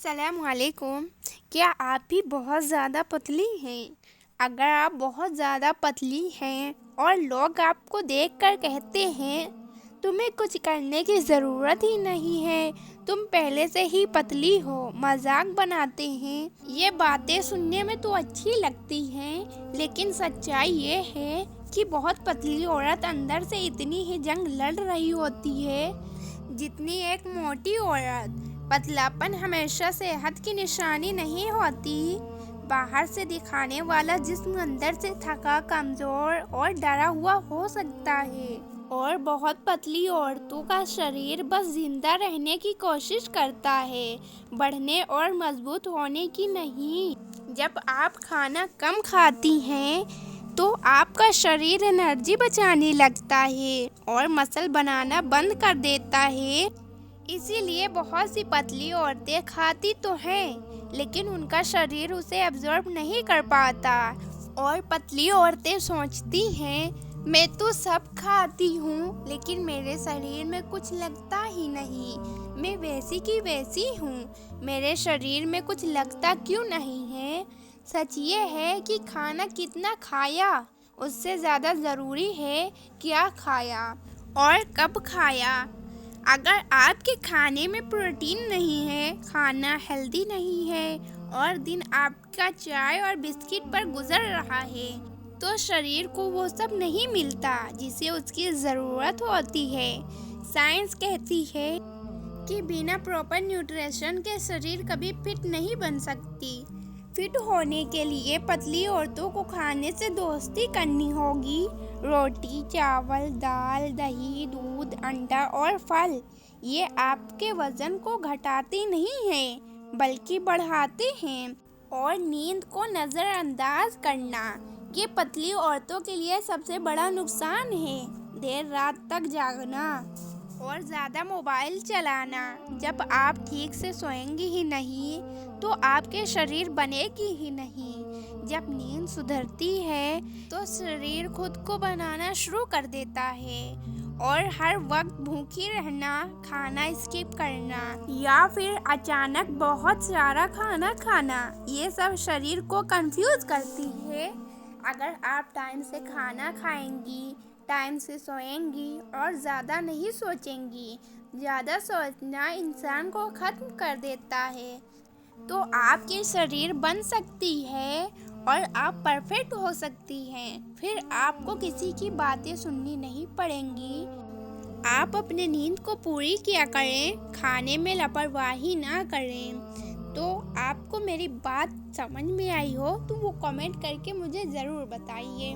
अस्सलामुअलैकुम। क्या आप भी बहुत ज़्यादा पतली हैं? अगर आप बहुत ज़्यादा पतली हैं और लोग आपको देखकर कहते हैं तुम्हें कुछ करने की ज़रूरत ही नहीं है, तुम पहले से ही पतली हो, मजाक बनाते हैं, ये बातें सुनने में तो अच्छी लगती हैं, लेकिन सच्चाई ये है कि बहुत पतली औरत अंदर से इतनी ही जंग लड़ रही होती है जितनी एक मोटी औरत। पतलापन हमेशा सेहत की निशानी नहीं होती। बाहर से दिखाने वाला जिस्म अंदर से थका, कमजोर और डरा हुआ हो सकता है। और बहुत पतली औरतों का शरीर बस जिंदा रहने की कोशिश करता है, बढ़ने और मजबूत होने की नहीं। जब आप खाना कम खाती हैं तो आपका शरीर एनर्जी बचाने लगता है और मसल बनाना बंद कर देता है। इसीलिए बहुत सी पतली औरतें खाती तो हैं, लेकिन उनका शरीर उसे एब्जॉर्ब नहीं कर पाता। और पतली औरतें सोचती हैं मैं तो सब खाती हूँ, लेकिन मेरे शरीर में कुछ लगता ही नहीं, मैं वैसी की वैसी हूँ, मेरे शरीर में कुछ लगता क्यों नहीं है। सच ये है कि खाना कितना खाया उससे ज़्यादा ज़रूरी है क्या खाया और कब खाया। अगर आपके खाने में प्रोटीन नहीं है, खाना हेल्दी नहीं है और दिन आपका चाय और बिस्किट पर गुजर रहा है, तो शरीर को वो सब नहीं मिलता जिसे उसकी ज़रूरत होती है। साइंस कहती है कि बिना प्रॉपर न्यूट्रिशन के शरीर कभी फिट नहीं बन सकती। फिट होने के लिए पतली औरतों को खाने से दोस्ती करनी होगी। रोटी, चावल, दाल, दही, दूध, अंडा और फल ये आपके वजन को घटाते नहीं हैं, बल्कि बढ़ाते हैं। और नींद को नज़रअंदाज करना ये पतली औरतों के लिए सबसे बड़ा नुकसान है। देर रात तक जागना और ज़्यादा मोबाइल चलाना। जब आप ठीक से सोएंगी ही नहीं तो आपके शरीर बनेगी ही नहीं। जब नींद सुधरती है तो शरीर खुद को बनाना शुरू कर देता है। और हर वक्त भूखी रहना, खाना स्किप करना या फिर अचानक बहुत सारा खाना खाना, ये सब शरीर को कंफ्यूज करती है। अगर आप टाइम से खाना खाएंगी, टाइम से सोएंगी और ज़्यादा नहीं सोचेंगी, ज़्यादा सोचना इंसान को ख़त्म कर देता है, तो आपके शरीर बन सकती है और आप परफेक्ट हो सकती हैं। फिर आपको किसी की बातें सुननी नहीं पड़ेंगी। आप अपने नींद को पूरी किया करें, खाने में लापरवाही ना करें। तो आपको मेरी बात समझ में आई हो तो वो कमेंट करके मुझे ज़रूर बताइए।